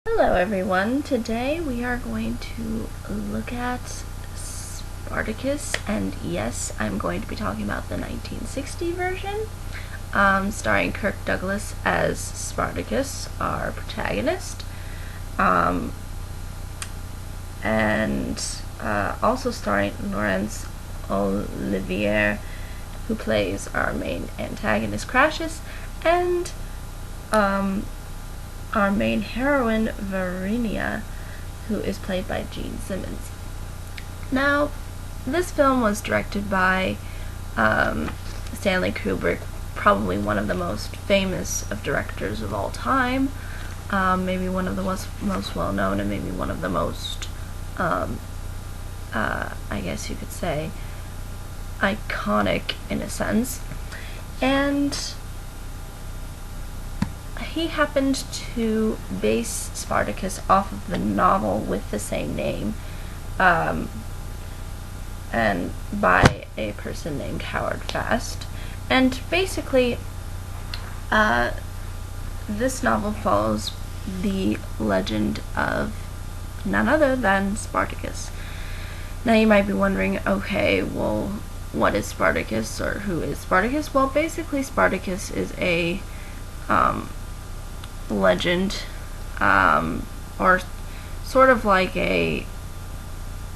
Hello everyone, today we are going to look at Spartacus, and yes, I'm going to be talking about the 1960 version, starring Kirk Douglas as Spartacus, our protagonist, and also starring Laurence Olivier, who plays our main antagonist Crassus, and our main heroine, Varinia, who is played by Gene Simmons. Now, this film was directed by Stanley Kubrick, probably one of the most famous of directors of all time, maybe one of the most well-known, and maybe one of the most, I guess you could say, iconic in a sense. And he happened to base Spartacus off of the novel with the same name, and by a person named Howard Fast. And basically, this novel follows the legend of none other than Spartacus. Now you might be wondering, okay, well, what is Spartacus, or who is Spartacus? Well, basically Spartacus is a legend, or sort of like a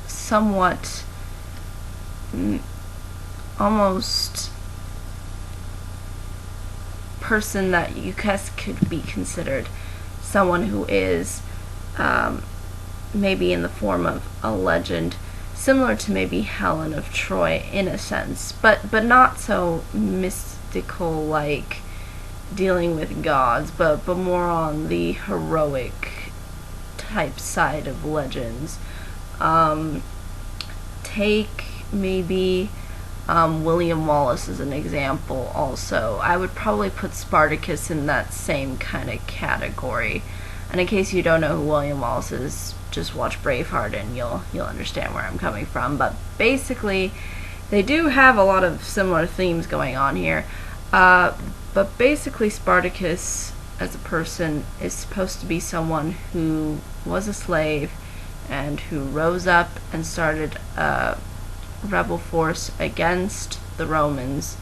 somewhat almost person that you guess could be considered someone who is maybe in the form of a legend, similar to maybe Helen of Troy in a sense, but not so mystical, like dealing with gods, but more on the heroic type side of legends. Take maybe William Wallace as an example also. I would probably put Spartacus in that same kind of category. And in case you don't know who William Wallace is, just watch Braveheart and you'll understand where I'm coming from. But basically, they do have a lot of similar themes going on here. But basically, Spartacus, as a person, is supposed to be someone who was a slave and who rose up and started a rebel force against the Romans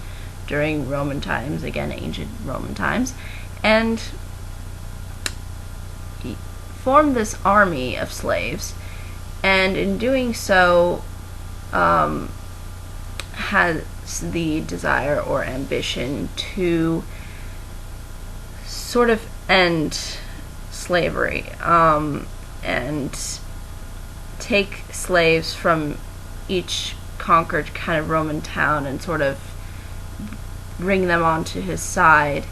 during Roman times, again, ancient Roman times, and he formed this army of slaves, and in doing so, has the desire or ambition to sort of end slavery, and take slaves from each conquered kind of Roman town and sort of bring them onto his side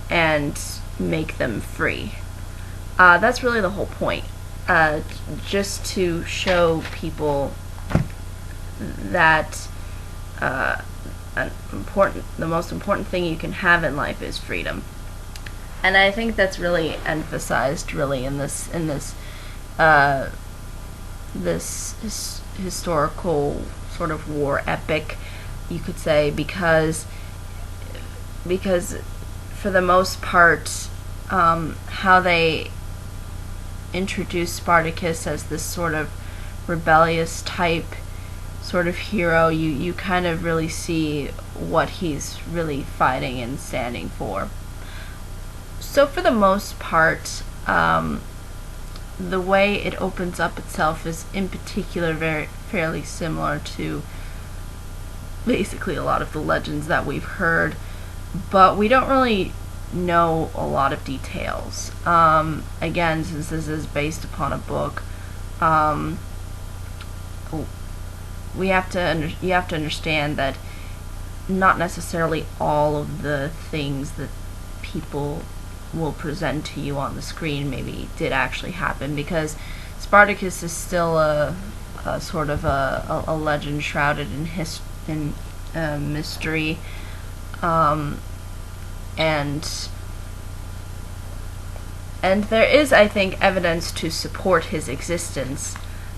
and make them free. That's really the whole point, just to show people that the most important thing you can have in life is freedom. And I think that's really emphasized really in this historical sort of war epic, you could say, because for the most part, how they introduce Spartacus as this sort of rebellious type sort of hero, you kind of really see what he's really fighting and standing for. So for the most part, the way it opens up itself is in particular fairly similar to basically a lot of the legends that we've heard, but we don't really know a lot of details. Again, since this is based upon a book, you have to understand that not necessarily all of the things that people will present to you on the screen maybe did actually happen, because Spartacus is still a sort of a legend shrouded in mystery, and there is, I think, evidence to support his existence,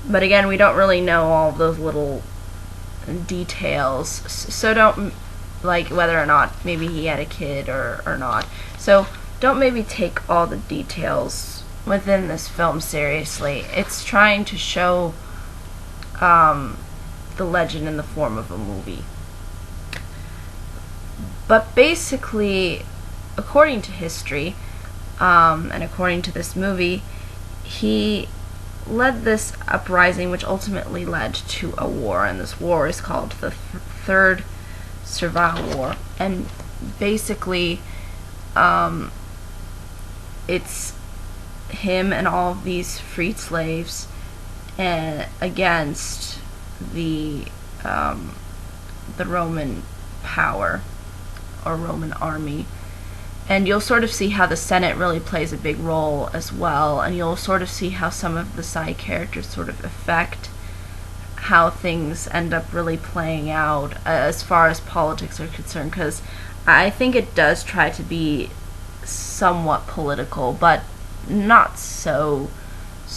but again, we don't really know all of those little details, so don't, like, whether or not maybe he had a kid or not, so don't maybe take all the details within this film, seriously. It's trying to show the legend in the form of a movie. But basically, according to history, and according to this movie, he led this uprising, which ultimately led to a war, and this war is called the Third Servile War. And basically, it's him and all of these freed slaves against the Roman power or Roman army. And you'll sort of see how the Senate really plays a big role as well, and you'll sort of see how some of the side characters sort of affect how things end up really playing out as far as politics are concerned, because I think it does try to be somewhat political, but not so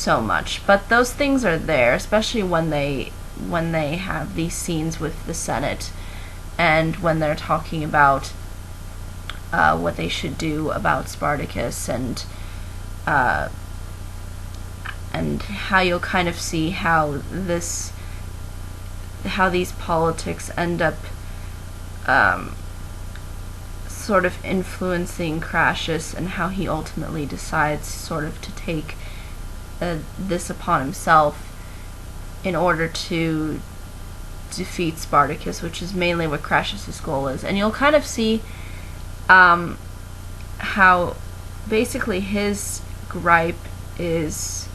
much. But those things are there, especially when they have these scenes with the Senate, and when they're talking about what they should do about Spartacus, and how you'll kind of see how these politics end up sort of influencing Crassus, and how he ultimately decides sort of to take this upon himself in order to defeat Spartacus, which is mainly what Crassus's goal is. And you'll kind of see how basically his gripe is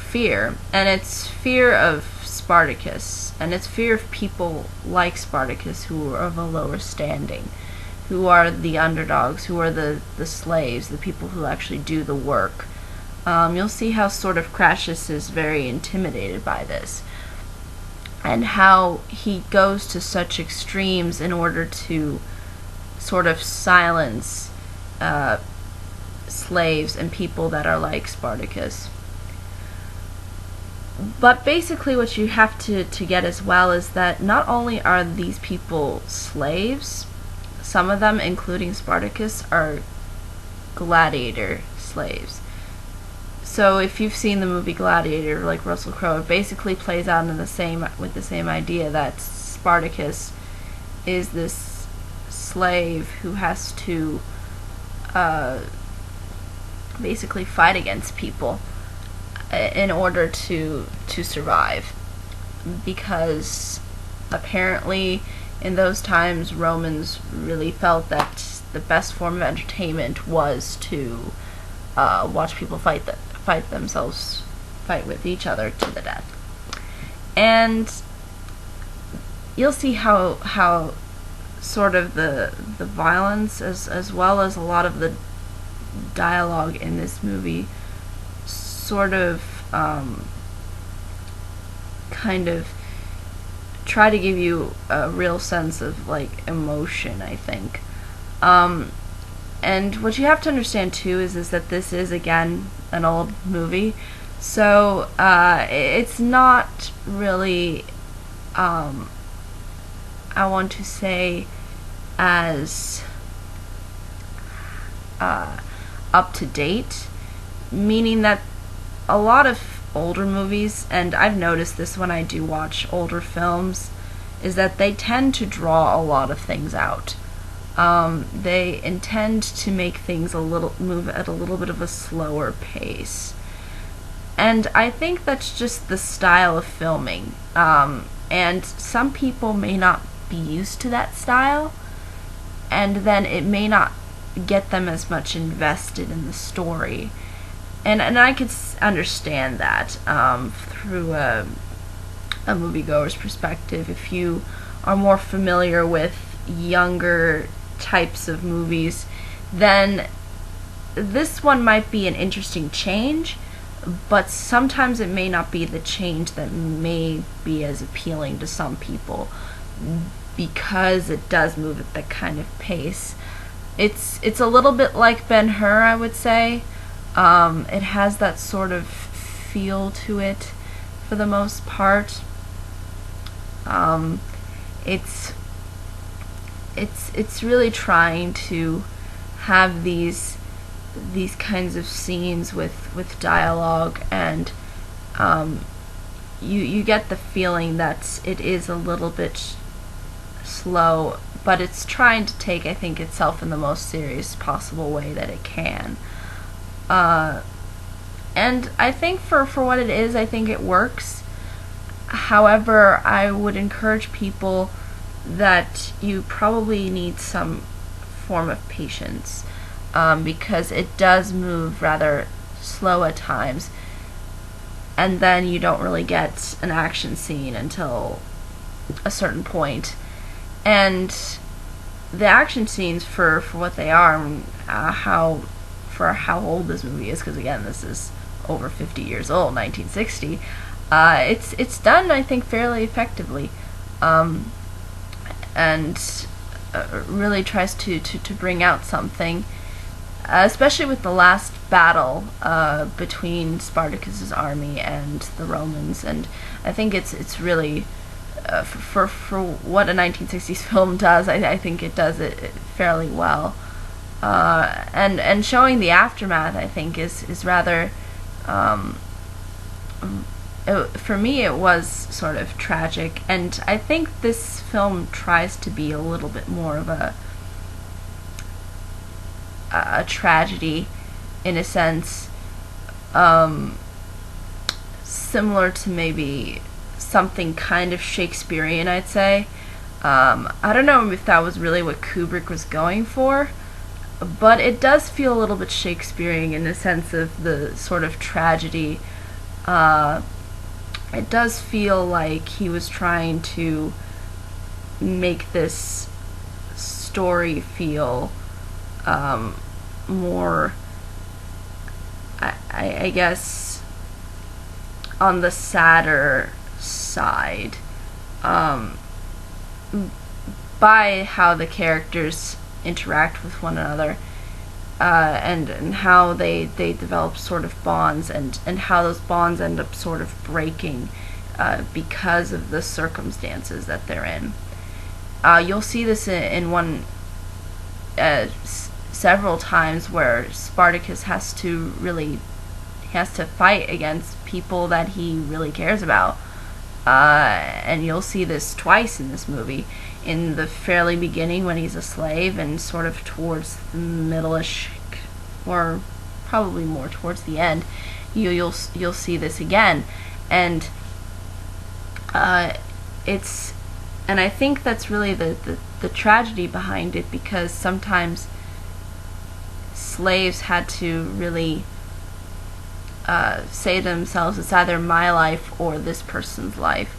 fear, and it's fear of Spartacus, and it's fear of people like Spartacus who are of a lower standing, who are the underdogs, who are the slaves, the people who actually do the work. You'll see how sort of Crassus is very intimidated by this, and how he goes to such extremes in order to sort of silence slaves and people that are like Spartacus. But basically what you have to get as well is that not only are these people slaves, some of them, including Spartacus, are gladiator slaves. So if you've seen the movie Gladiator, like Russell Crowe, it basically plays out with the same idea, that Spartacus is this slave who has to basically fight against people in order to survive, because apparently in those times Romans really felt that the best form of entertainment was to watch people fight with each other to the death. And you'll see how sort of the violence as well as a lot of the dialogue in this movie sort of kind of try to give you a real sense of like emotion, I think. And what you have to understand too is that this is again an old movie, so it's not really I want to say as up to date, meaning that a lot of older movies, and I've noticed this when I do watch older films, is that they tend to draw a lot of things out. They intend to make things move at a little bit of a slower pace. And I think that's just the style of filming. And some people may not be used to that style, and then it may not get them as much invested in the story. And I could understand that through a moviegoer's perspective. If you are more familiar with younger types of movies, then this one might be an interesting change, but sometimes it may not be the change that may be as appealing to some people, because it does move at that kind of pace. It's a little bit like Ben-Hur, I would say. It has that sort of feel to it for the most part. It's really trying to have these these kinds of scenes with dialogue, and you get the feeling that it is a little bit slow, but it's trying to take, I think, itself in the most serious possible way that it can. And I think for what it is, I think it works. However, I would encourage people that you probably need some form of patience, because it does move rather slow at times, and then you don't really get an action scene until a certain point. And the action scenes, for what they are, how old this movie is, because again, this is over 50 years old, 1960. It's done, I think, fairly effectively, and really tries to bring out something, especially with the last battle between Spartacus's army and the Romans. And I think it's really for what a 1960s film does, I think it does it fairly well. And showing the aftermath, I think, is rather, for me, it was sort of tragic, and I think this film tries to be a little bit more of a tragedy, in a sense, similar to maybe something kind of Shakespearean, I'd say. I don't know if that was really what Kubrick was going for, but it does feel a little bit Shakespearean in the sense of the sort of tragedy. It does feel like he was trying to make this story feel more, I guess, on the sadder side, by how the characters interact with one another, and how they develop sort of bonds, and how those bonds end up sort of breaking because of the circumstances that they're in. You'll see this in one several times where Spartacus has to fight against people that he really cares about, and you'll see this twice in this movie. In the fairly beginning, when he's a slave, and sort of towards the middle-ish, or probably more towards the end, you'll see this again, and it's, and I think that's really the tragedy behind it, because sometimes slaves had to really say to themselves, it's either my life or this person's life,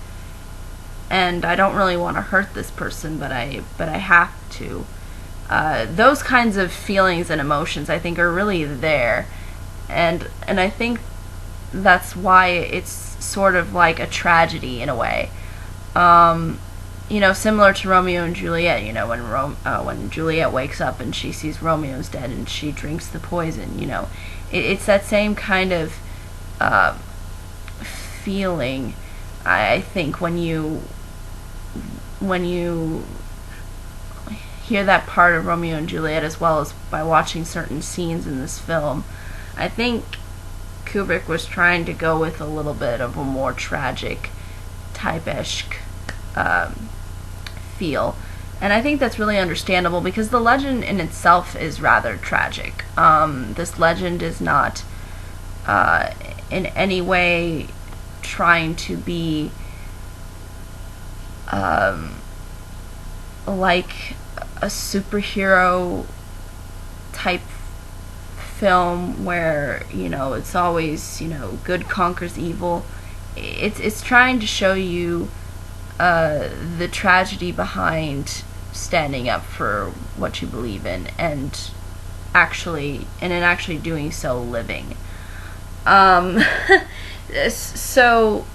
and I don't really want to hurt this person, but I have to. Those kinds of feelings and emotions, I think, are really there, and I think that's why it's sort of like a tragedy in a way. Similar to Romeo and Juliet. When Juliet wakes up and she sees Romeo's dead and she drinks the poison. It's that same kind of feeling. I think when you hear that part of Romeo and Juliet, as well as by watching certain scenes in this film, I think Kubrick was trying to go with a little bit of a more tragic type-ish feel. And I think that's really understandable, because the legend in itself is rather tragic. This legend is not in any way trying to be like a superhero type film where it's always good conquers evil. It's trying to show you the tragedy behind standing up for what you believe in, and actually doing so, living. So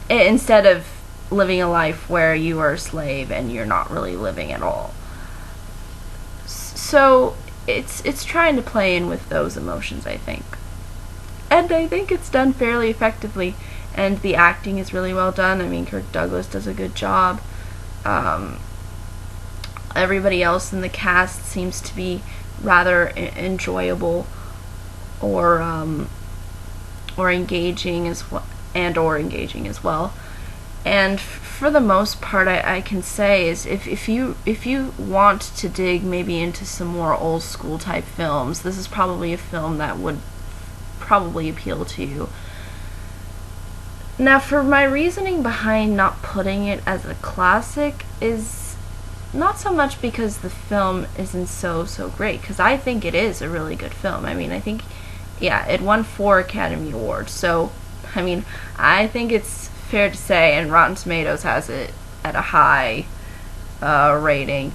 instead of living a life where you are a slave and you're not really living at all. So it's trying to play in with those emotions, I think. And I think it's done fairly effectively, and the acting is really well done. I mean, Kirk Douglas does a good job. Everybody else in the cast seems to be rather enjoyable or engaging as well, or engaging as well. And for the most part, I can say is if you want to dig maybe into some more old school type films, this is probably a film that would probably appeal to you. Now, for my reasoning behind not putting it as a classic is not so much because the film isn't so great, because I think it is a really good film. I mean, I think, yeah, it won 4 Academy Awards, so I mean, I think it's fair to say, and Rotten Tomatoes has it at a high rating,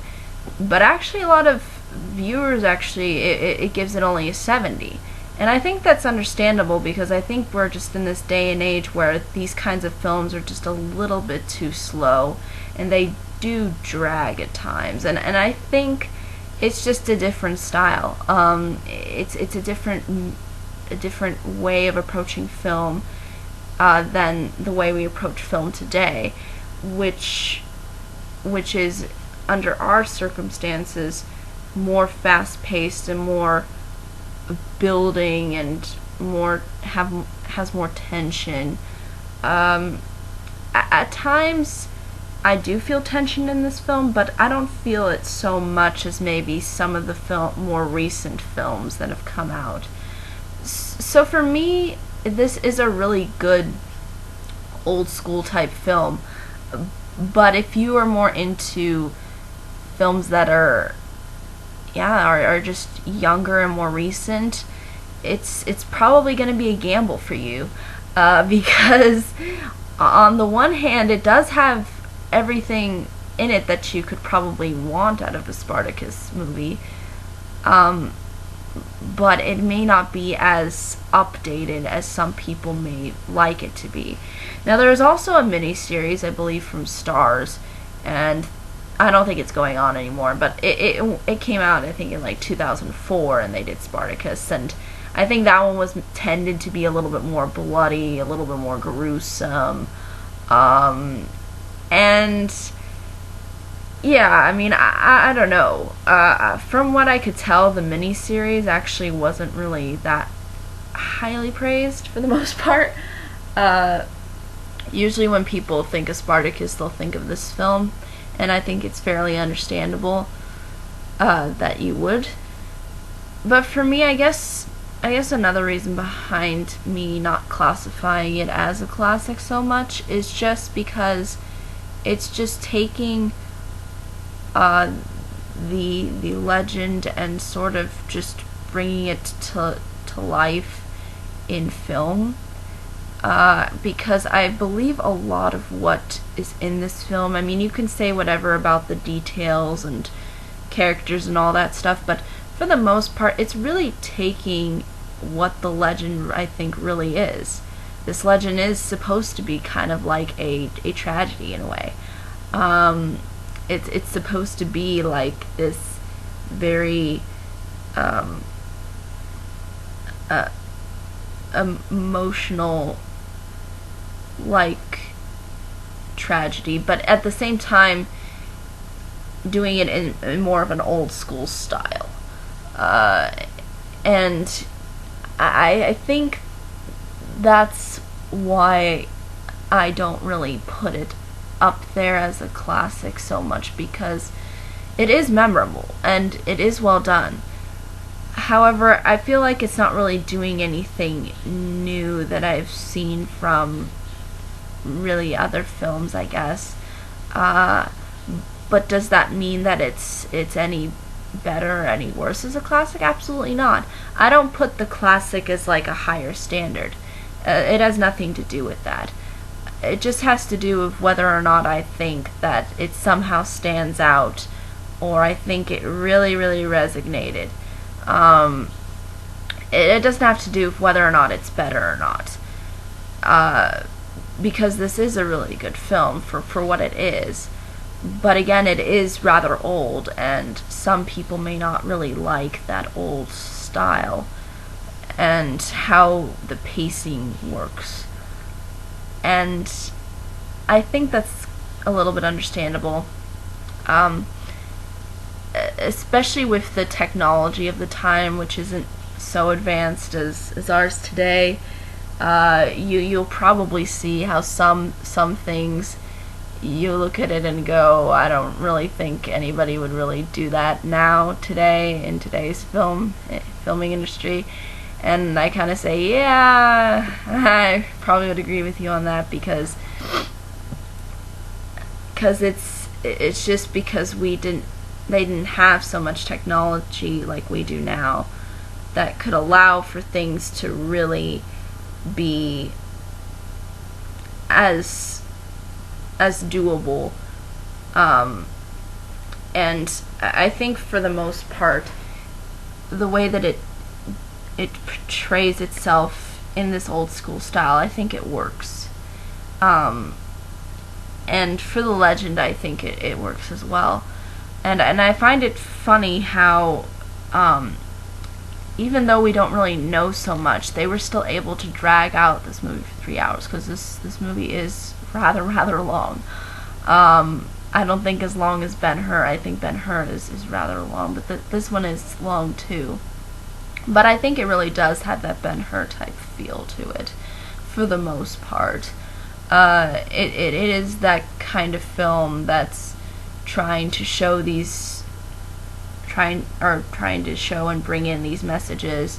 but actually a lot of viewers actually it gives it only a 70. And I think that's understandable, because I think we're just in this day and age where these kinds of films are just a little bit too slow, and they do drag at times. And I think it's just a different style. It's a different way of approaching film than the way we approach film today, which is, under our circumstances, more fast-paced and more building and has more tension. At times I do feel tension in this film, but I don't feel it so much as maybe some of the more recent films that have come out. So for me, this is a really good old school type film. But if you are more into films that are just younger and more recent, it's probably going to be a gamble for you, because on the one hand, it does have everything in it that you could probably want out of a Spartacus movie, but it may not be as updated as some people may like it to be. Now, there is also a mini-series, I believe, from Starz, and I don't think it's going on anymore, but it came out, I think, in like 2004, and they did Spartacus, and I think that one was tended to be a little bit more bloody, a little bit more gruesome, and yeah, I mean, I don't know. From what I could tell, the miniseries actually wasn't really that highly praised for the most part. Usually when people think of Spartacus, they'll think of this film, and I think it's fairly understandable that you would. But for me, I guess another reason behind me not classifying it as a classic so much is just because it's just taking the legend and sort of just bringing it to life in film. Because I believe a lot of what is in this film, I mean, you can say whatever about the details and characters and all that stuff, but for the most part, it's really taking what the legend, I think, really is. This legend is supposed to be kind of like a tragedy in a way. It's supposed to be like this very emotional, like, tragedy, but at the same time doing it in more of an old school style. And I think that's why I don't really put it up there as a classic so much, because it is memorable and it is well done. However, I feel like it's not really doing anything new that I've seen from really other films, I guess. But does that mean that it's any better or any worse as a classic? Absolutely not. I don't put the classic as like a higher standard. It has nothing to do with that. It just has to do with whether or not I think that it somehow stands out, or I think it really, really resonated. It doesn't have to do with whether or not it's better or not. Because this is a really good film for what it is. But again, it is rather old, and some people may not really like that old style and how the pacing works. And I think that's a little bit understandable. especially with the technology of the time, which isn't so advanced as ours today, you'll probably see how some things you look at it and go, I don't really think anybody would really do that now today in today's filming industry. And I kind of say, yeah, I probably would agree with you on that, because it's just because they didn't have so much technology like we do now that could allow for things to really be as doable. And I think for the most part, the way that it portrays itself in this old school style, I think it works. And for the legend, I think it works as well. And I find it funny how, even though we don't really know so much, they were still able to drag out this movie for 3 hours, because this movie is rather long. I don't think as long as Ben-Hur. I think Ben-Hur is rather long, but this one is long too. But I think it really does have that Ben-Hur type feel to it, for the most part. It is that kind of film that's trying to show and bring in these messages,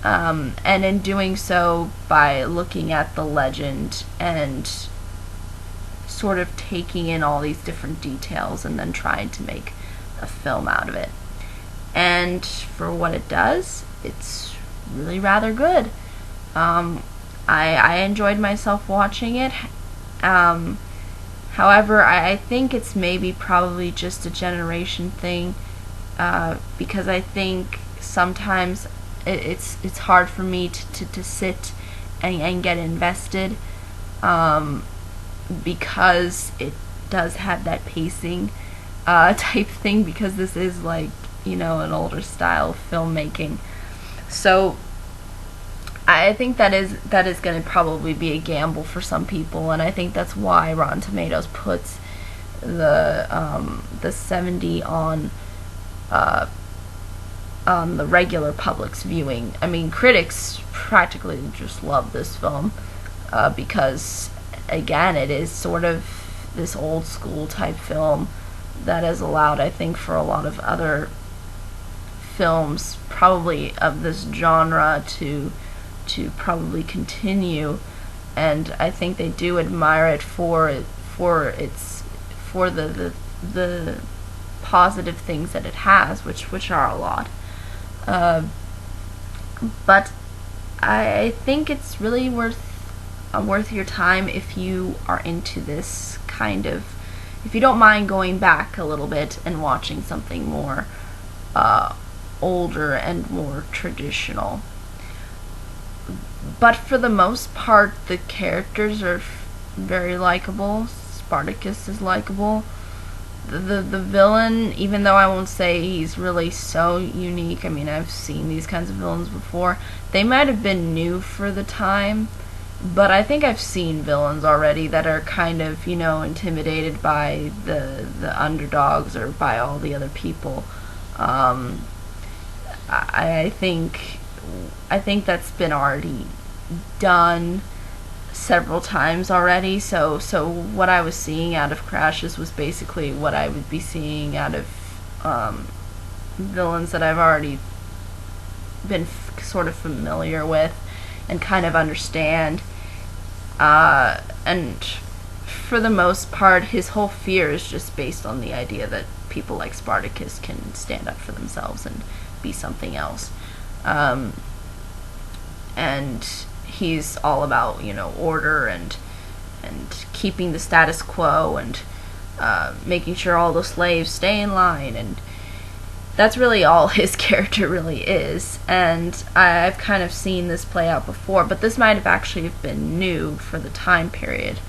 and in doing so, by looking at the legend and sort of taking in all these different details and then trying to make a film out of it. And for what it does, it's really rather good. I enjoyed myself watching it. However, I think it's probably just a generation thing, because I think sometimes it's hard for me to sit and get invested, because it does have that pacing type thing, because this is like, an older style filmmaking. So I think that is going to probably be a gamble for some people, and I think that's why Rotten Tomatoes puts the 70 on the regular public's viewing. I mean, critics practically just love this film, because again, it is sort of this old school type film that has allowed, I think, for a lot of other films probably of this genre to probably continue, and I think they do admire it for the positive things that it has, which are a lot. But I think it's really worth your time if you are into this kind of, if you don't mind going back a little bit and watching something more older and more traditional. But for the most part, the characters are very likable. Spartacus is likable. The villain, even though I won't say he's really so unique, I mean, I've seen these kinds of villains before. They might have been new for the time, but I think I've seen villains already that are kind of, intimidated by the underdogs or by all the other people. I think that's been already done several times already. So what I was seeing out of Crashes was basically what I would be seeing out of villains that I've already been sort of familiar with and kind of understand. And for the most part, his whole fear is just based on the idea that people like Spartacus can stand up for themselves and be something else. And he's all about, order and keeping the status quo and making sure all the slaves stay in line, and that's really all his character really is. And I've kind of seen this play out before, but this might have actually been new for the time period.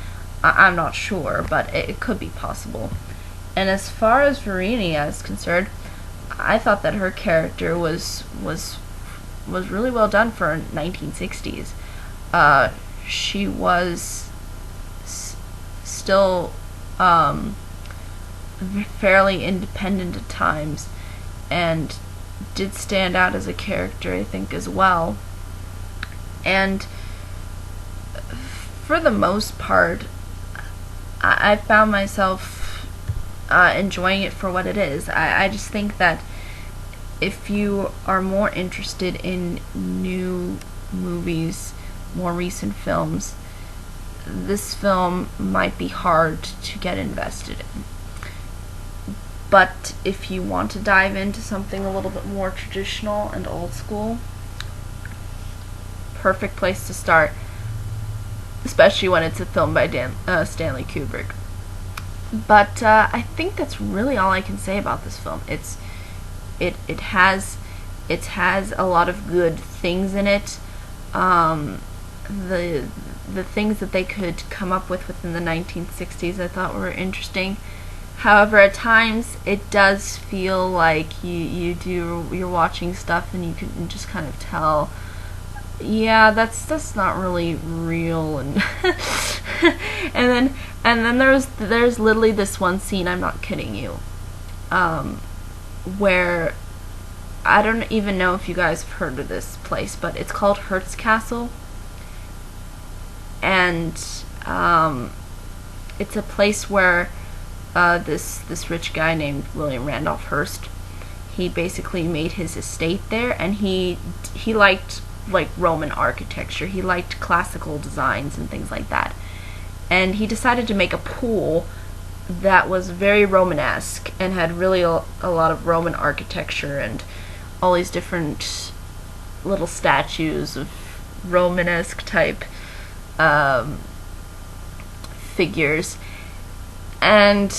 I'm not sure, but it could be possible. And as far as Varinia is concerned, I thought that her character was really well done for 1960s. She was still fairly independent at times, and did stand out as a character, I think, as well. And for the most part, I found myself enjoying it for what it is. I just think that if you are more interested in new movies, more recent films, this film might be hard to get invested in. But if you want to dive into something a little bit more traditional and old school, perfect place to start, especially when it's a film by Stanley Kubrick. But I think that's really all I can say about this film. It has a lot of good things in it. The things that they could come up with within the 1960s I thought were interesting. However, at times it does feel like you're watching stuff and you can just kind of tell, yeah, that's not really real, and and then there's literally this one scene, I'm not kidding you, where I don't even know if you guys have heard of this place, but it's called Hearst Castle, and it's a place where this rich guy named William Randolph Hearst, he basically made his estate there, and he liked like Roman architecture. He liked classical designs and things like that. And he decided to make a pool that was very Romanesque and had really a lot of Roman architecture and all these different little statues of Romanesque type figures. And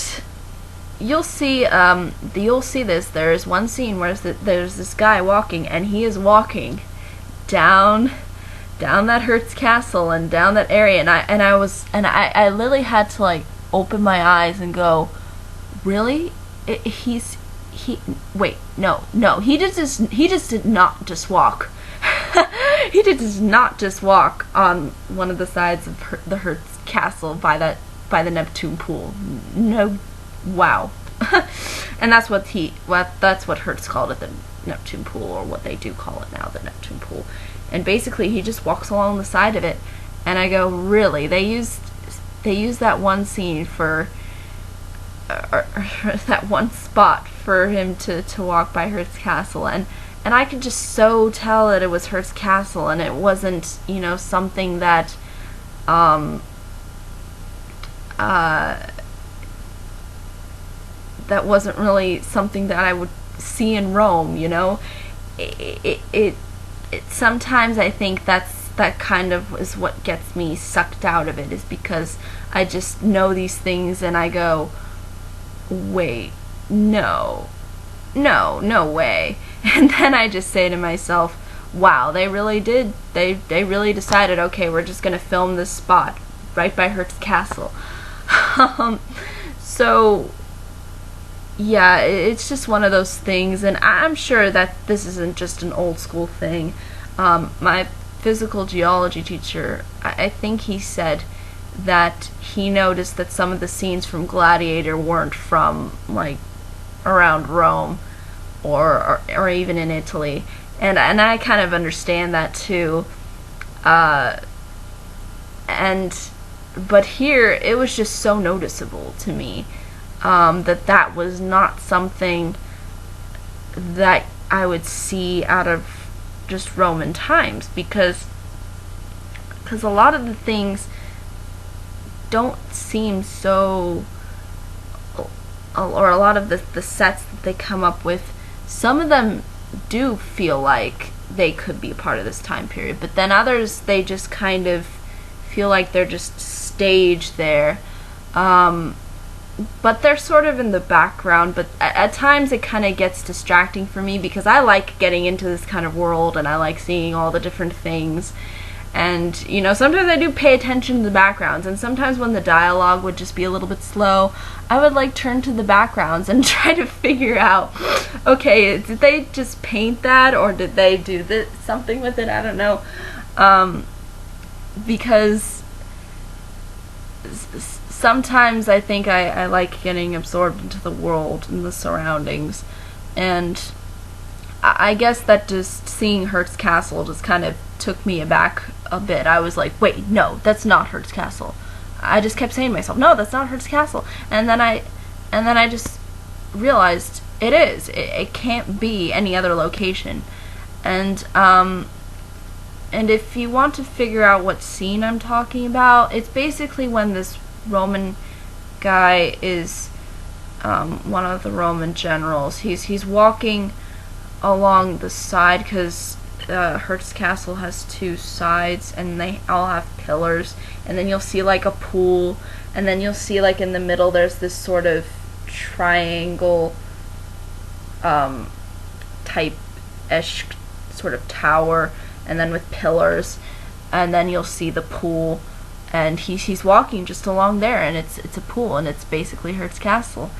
you'll see this. There's one scene where there's this guy walking, and he is walking down that Hearst Castle and down that area, and I literally had to like open my eyes and go, really? He just did not just walk. He did not just walk on one of the sides of the Hearst Castle by the Neptune pool. No, wow. And that's what Hearst called it, the Neptune pool, or what they do call it now, the Neptune pool. And basically he just walks along the side of it, and I go, really? They used that one scene for or that one spot for him to walk by Hearst Castle, and I could just so tell that it was Hearst Castle, and it wasn't, something that that wasn't really something that I would see in Rome, It sometimes I think that kind of is what gets me sucked out of it, is because I just know these things and I go, wait, no way. And then I just say to myself, wow, they really did. They really decided, okay, we're just going to film this spot right by Hearst Castle. So yeah, it's just one of those things, and I'm sure that this isn't just an old school thing. My physical geology teacher, I think he said that he noticed that some of the scenes from Gladiator weren't from like around Rome or even in Italy, and I kind of understand that too. But here it was just so noticeable to me that was not something that I would see out of just Roman times, because a lot of the things don't seem so, or a lot of the sets that they come up with, some of them do feel like they could be a part of this time period, but then others, they just kind of feel like they're just staged there. But they're sort of in the background, but at times it kind of gets distracting for me, because I like getting into this kind of world and I like seeing all the different things, and sometimes I do pay attention to the backgrounds, and sometimes when the dialogue would just be a little bit slow, I would like turn to the backgrounds and try to figure out, okay, did they just paint that, or did they do something with it? I don't know, because sometimes I think I like getting absorbed into the world and the surroundings, and I guess that just seeing Hertz Castle just kind of took me aback a bit. I was like, wait, no, that's not Hertz Castle. I just kept saying to myself, no, that's not Hertz Castle. And then I just realized it is. It can't be any other location. And if you want to figure out what scene I'm talking about, it's basically when this Roman guy is one of the Roman generals. He's walking along the side, because Hertz Castle has two sides, and they all have pillars. And then you'll see like a pool, and then you'll see like in the middle there's this sort of triangle type-ish sort of tower, and then with pillars, and then you'll see the pool, and he's walking just along there, and it's a pool, and it's basically Hertz Castle.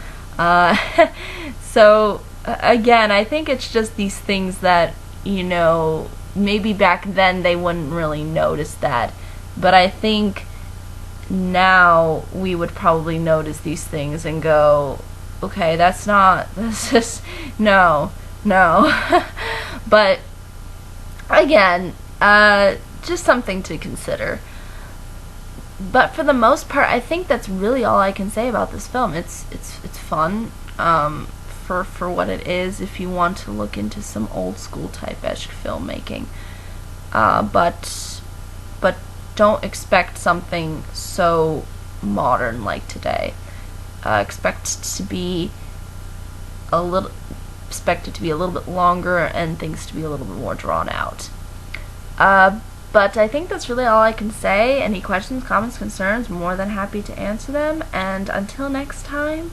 So again, I think it's just these things that, you know, maybe back then they wouldn't really notice that, but I think now we would probably notice these things and go, okay, that's just no. But again, just something to consider. But for the most part, I think that's really all I can say about this film. It's fun for what it is, if you want to look into some old school type-esque filmmaking. But don't expect something so modern like today. Expect it to be a little bit longer, and things to be a little bit more drawn out. But I think that's really all I can say. Any questions, comments, concerns, more than happy to answer them. And until next time,